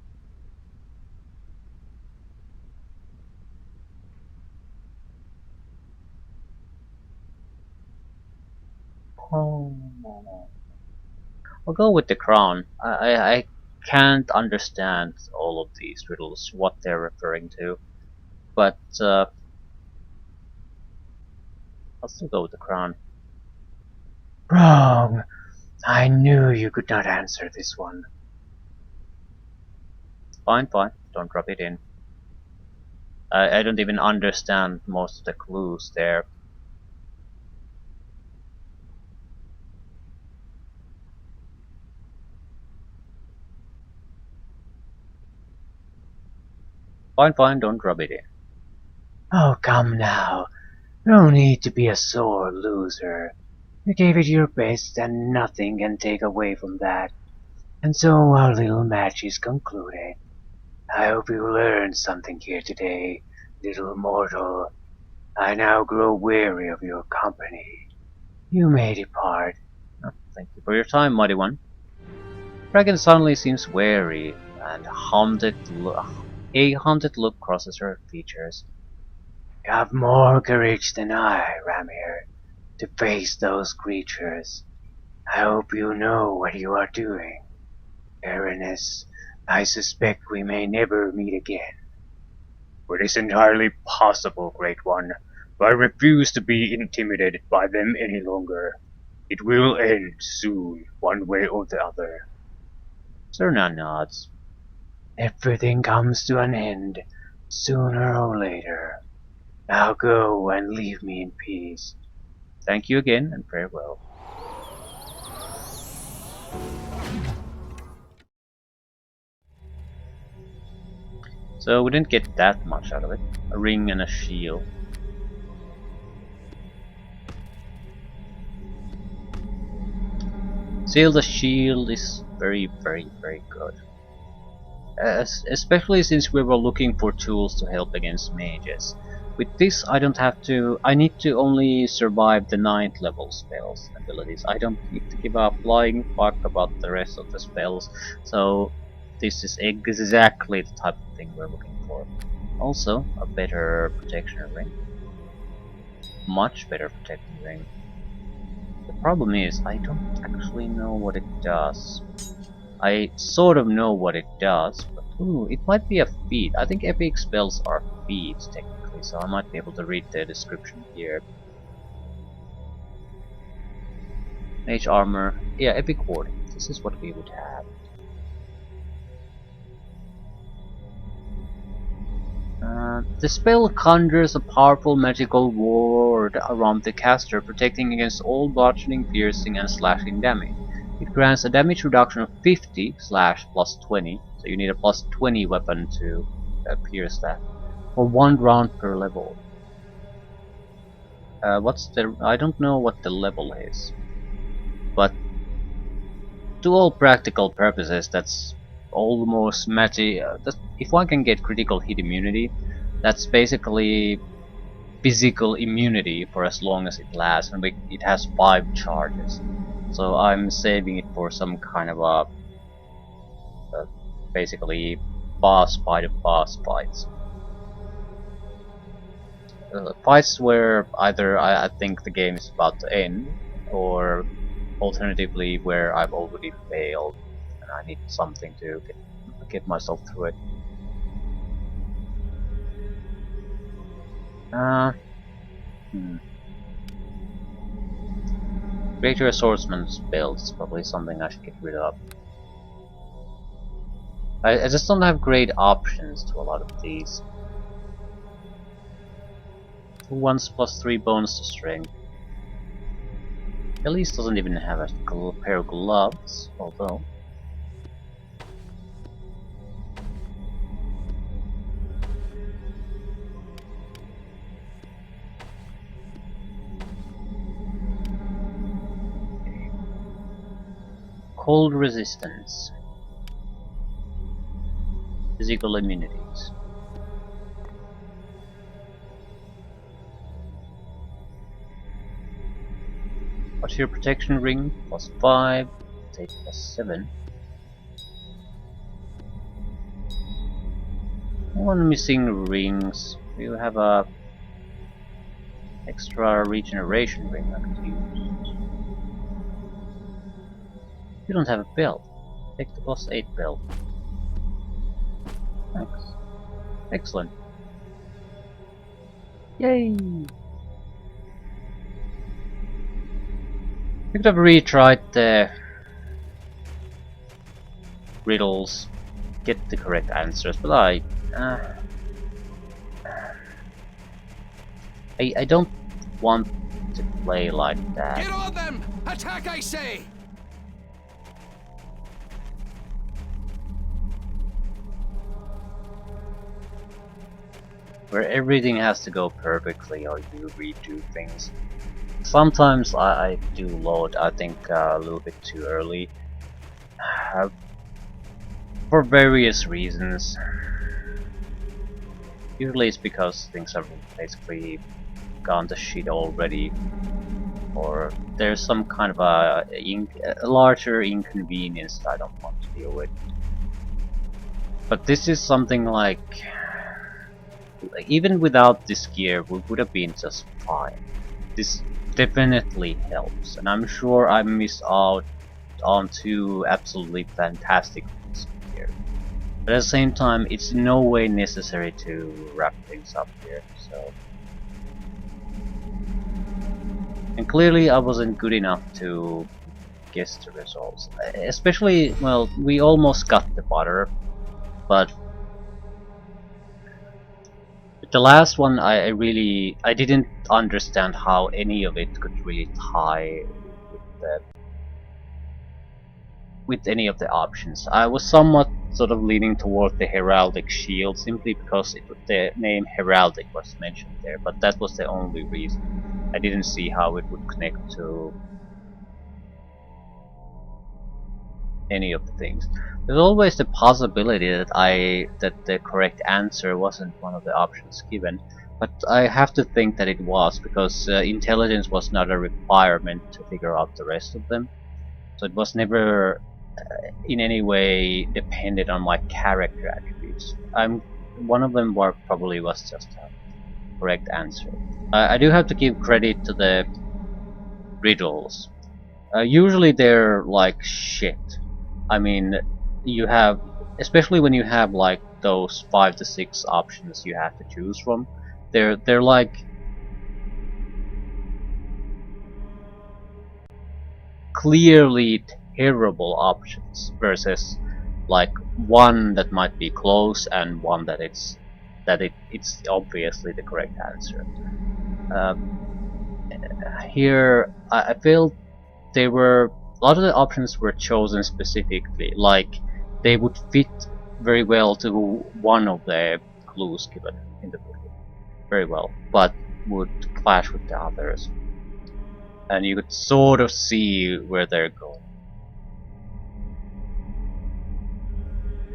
Oh. I'll go with the crown. I can't understand all of these riddles, what they're referring to, but I'll still go with the crown. Wrong! I knew you could not answer this one. Fine, fine, don't drop it in. I don't even understand most of the clues there. Fine, fine, don't drop it in. Oh, come now. No need to be a sore loser. You gave it your best, and nothing can take away from that. And so our little match is concluded. I hope you learned something here today, little mortal. I now grow weary of your company. You may depart. Oh, thank you for your time, mighty one. Dragon suddenly seems wary, and a haunted look crosses her features. You have more courage than I, Ramir, to face those creatures. I hope you know what you are doing. Baroness, I suspect we may never meet again. It is entirely possible, Great One, but I refuse to be intimidated by them any longer. It will end soon, one way or the other. Serna nods. Everything comes to an end, sooner or later. Now go and leave me in peace. Thank you again, and farewell. So we didn't get that much out of it. A ring and a shield. Still, the shield is very, very, very good. Especially since we were looking for tools to help against mages. With this, I don't have to. I need to only survive the 9th level spells abilities. I don't need to give a flying fuck about the rest of the spells. So this is exactly the type of thing we're looking for. Also, a better protection ring. Much better protection ring. The problem is, I don't actually know what it does. I sort of know what it does, but ooh, it might be a feat. I think epic spells are feats technically, so I might be able to read the description here. Mage armor. Yeah, epic ward. This is what we would have. The spell conjures a powerful magical ward around the caster, protecting against all bludgeoning, piercing, and slashing damage. It grants a damage reduction of 50 slash plus 20, so you need a plus 20 weapon to pierce that, for 1 round per level. I don't know what the level is, but to all practical purposes, that's almost magic. If one can get critical hit immunity, that's basically physical immunity for as long as it lasts, and it has 5 charges. So I'm saving it for some kind of basically boss fight of boss fights. Fights where either I think the game is about to end, or alternatively where I've already failed and I need something to get myself through it. Greater Swordsman's build is probably something I should get rid of. I just don't have great options to a lot of these. 2 1s plus 3 bonus to strength. Elise doesn't even have a pair of gloves, although. Cold resistance. Physical immunities. What's your protection ring? Plus 5, take plus 7. One missing rings. We have a extra regeneration ring I could use. You don't have a belt. Take the plus 8 belt. Thanks. Excellent. Yay! I could have retried the riddles, get the correct answers, but I don't want to play like that. Get on them! Attack, I say! Where everything has to go perfectly or you redo things. Sometimes I do load, I think, a little bit too early. For various reasons. Usually it's because things have basically gone to shit already. Or there's some kind of a larger inconvenience that I don't want to deal with. But this is something like... even without this gear, we would have been just fine. This definitely helps, and I'm sure I miss out on 2 absolutely fantastic things here. But at the same time, it's in no way necessary to wrap things up here, so... And clearly I wasn't good enough to guess the results. Especially, well, we almost got the butter, but the last one I didn't understand how any of it could really tie with any of the options. I was somewhat sort of leaning toward the heraldic shield simply because the name heraldic was mentioned there, but that was the only reason. I didn't see how it would connect to any of the things. There's always the possibility that the correct answer wasn't one of the options given, but I have to think that it was, because intelligence was not a requirement to figure out the rest of them. So it was never in any way dependent on my character attributes. One of them probably was just a correct answer. I do have to give credit to the riddles. Usually they're like shit. I mean, you have, especially when you have like those 5 to 6 options you have to choose from, they're like clearly terrible options versus like one that might be close and one that it's obviously the correct answer. Here I feel they were a lot of the options were chosen specifically, like they would fit very well to one of the clues given in the book, very well, but would clash with the others, and you could sort of see where they're going.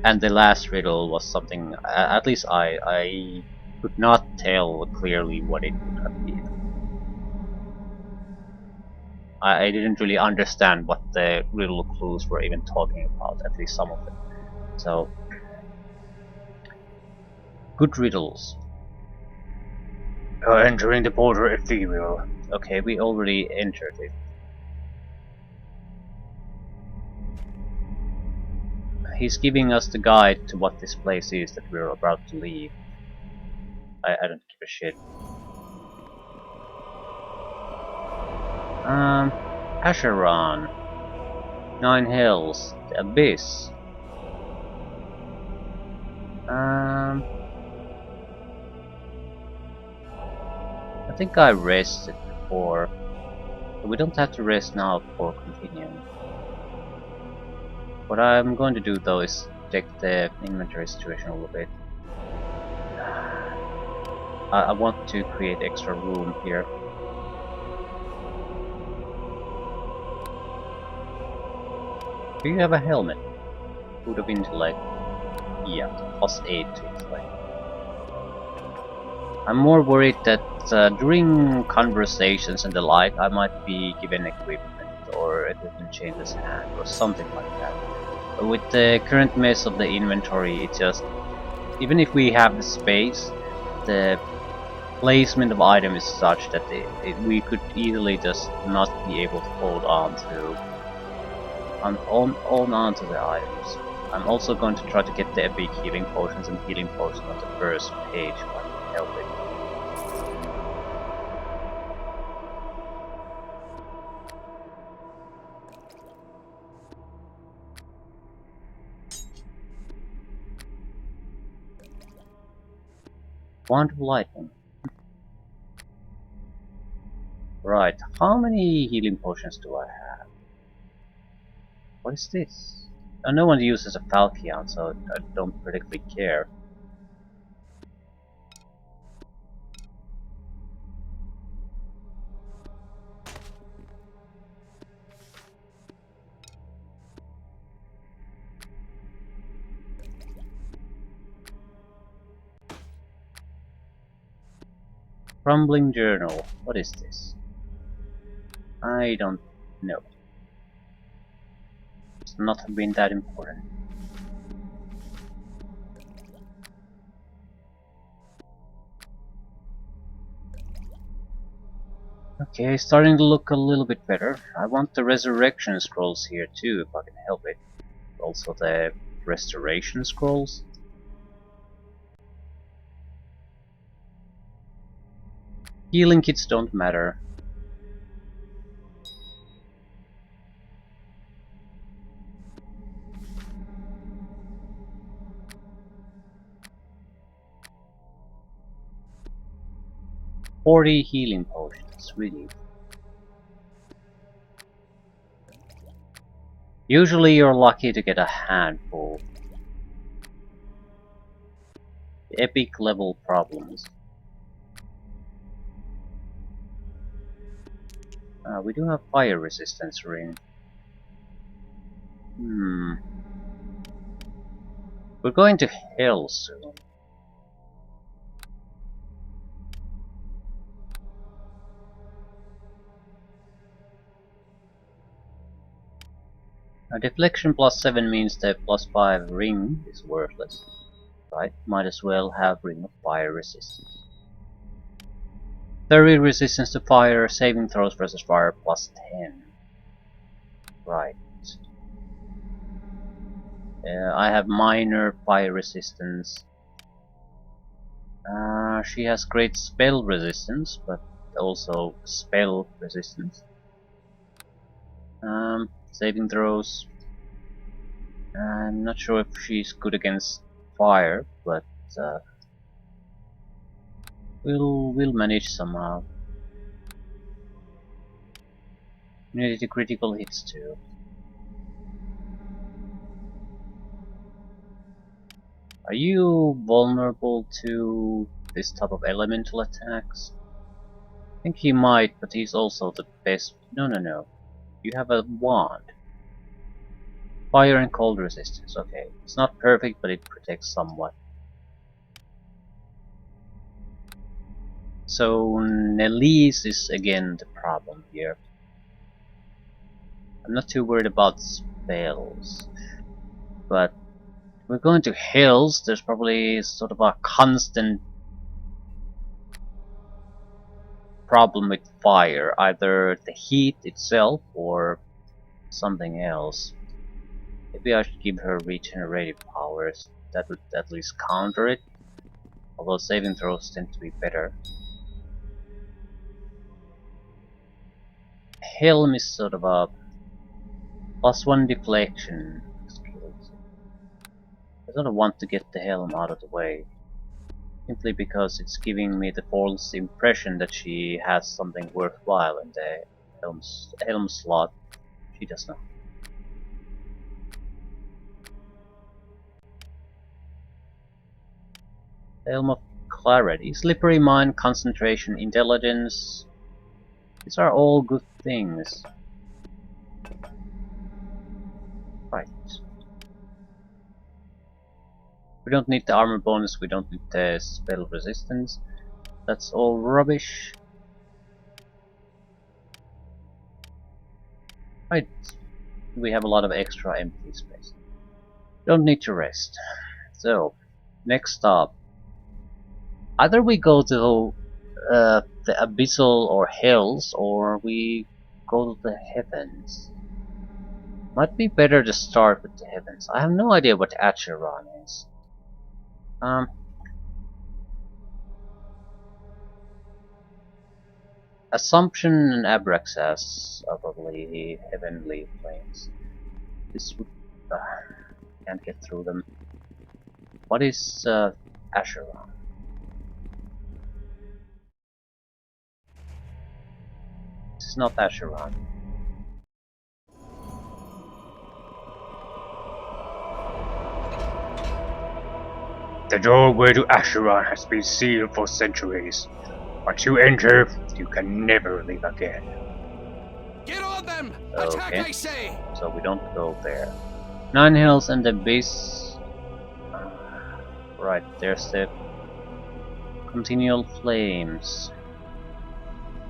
And the last riddle was something, at least I could not tell clearly what it would have been. I didn't really understand what the riddle clues were even talking about, at least some of them. So, good riddles. You're entering the border ethereal. Okay, we already entered it. He's giving us the guide to what this place is that we're about to leave. I don't give a shit. Asheron. 9 Hills. The Abyss. I think I rested before. But we don't have to rest now before continuing. What I'm going to do though is check the inventory situation a little bit. I want to create extra room here. Do you have a helmet? Would have intellect. Yeah, +8 to intellect. I'm more worried that during conversations and the like, I might be given equipment or equipment changes hand or something like that. But with the current mess of the inventory, it's just, even if we have the space, the placement of items is such that we could easily just not be able to hold on to onto the items. I'm also going to try to get the epic healing potions and healing potions on the first page if I can help it. Wand of Lightning. Right, how many healing potions do I have? What is this? No one uses a Falchion, so I don't particularly care. Crumbling Journal. What is this? I don't know. It's not been that important. Okay, starting to look a little bit better. I want the resurrection scrolls here too, if I can help it. Also the restoration scrolls. Healing kits don't matter. "40 healing potions, really. Usually you're lucky to get a handful. Epic level problems. We do have fire resistance ring. We're going to hell soon. A deflection +7 means the +5 ring is worthless. Right, might as well have ring of fire resistance. 30 resistance to fire, saving throws versus fire +10. Right. I have minor fire resistance. She has great spell resistance, but also spell resistance. Saving throws. I'm not sure if she's good against fire, but we'll manage somehow. Needed the critical hits too. Are you vulnerable to this type of elemental attacks? I think he might, but he's also the best. No. You have a wand. Fire and cold resistance. Okay, it's not perfect, but it protects somewhat. So Nelise is again the problem here. I'm not too worried about spells, but if we're going to hills, there's probably sort of a constant problem with fire, either the heat itself or something else. Maybe I should give her regenerative powers. That would at least counter it, although saving throws tend to be better. Helm is sort of a +1 deflection skill. I sort of want to get the helm out of the way, simply because it's giving me the false impression that she has something worthwhile in the helm slot. She does not. Helm of Clarity, Slippery Mind, Concentration, Intelligence. These are all good things. Right. We don't need the armor bonus, we don't need the spell resistance. That's all rubbish. Right. We have a lot of extra empty space. Don't need to rest. So, next stop. Either we go to the abyssal or hells, or we go to the heavens. Might be better to start with the heavens. I have no idea what Acheron is. Assumption and Abraxas are probably the heavenly planes. This would can't get through them. What is Acheron? This is not Acheron. The doorway to Acheron has been sealed for centuries. Once you enter, you can never leave again. Get on them! Attack, Okay. I say! So we don't go there. 9 Hells and the Abyss. Right, there's the Continual Flames.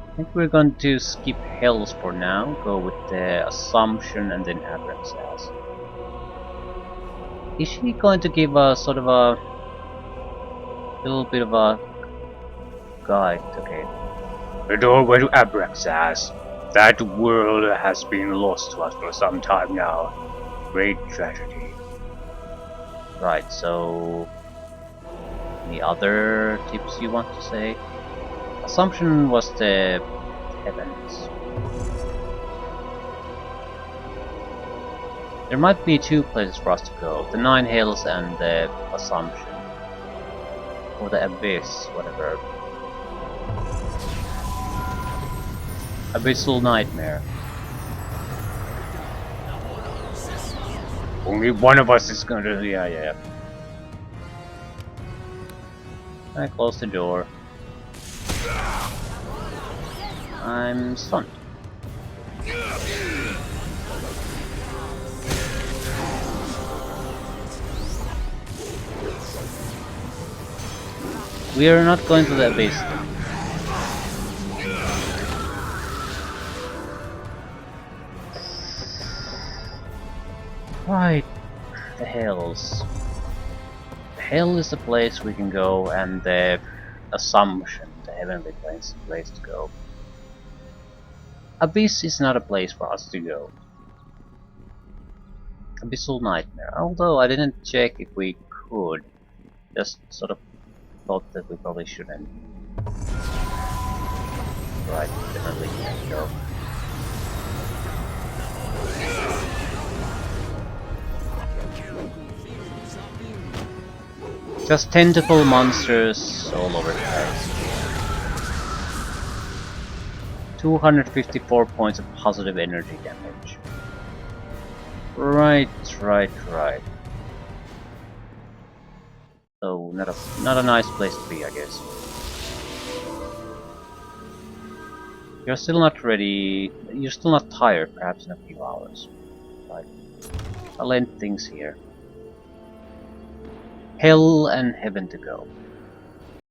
I think we're going to skip Hells for now, go with the Assumption and then Abraxas. Is she going to give a sort of a little bit of a guide? Okay. The doorway to Abraxas. That world has been lost to us for some time now. Great tragedy. Right, so any other tips you want to say? Assumption was the heavens. There might be 2 places for us to go, the 9 Hills and the Assumption. Or the Abyss, whatever. Abyssal Nightmare. Only one of us is gonna. Yeah. I close the door. I'm stunned. We are not going to the abyss. Right, the Hells. Hell is the place we can go, and the Assumption, the heavenly place, the place to go. Abyss is not a place for us to go. Abyssal Nightmare, although I didn't check if we could. Just sort of thought that we probably shouldn't. Right, definitely can't go. Just tentacle monsters all over the place. 254 points of positive energy damage. Right. So not a nice place to be, I guess. You're still not ready. You're still not tired. Perhaps in a few hours. Right. I'll end things here. Hell and heaven to go.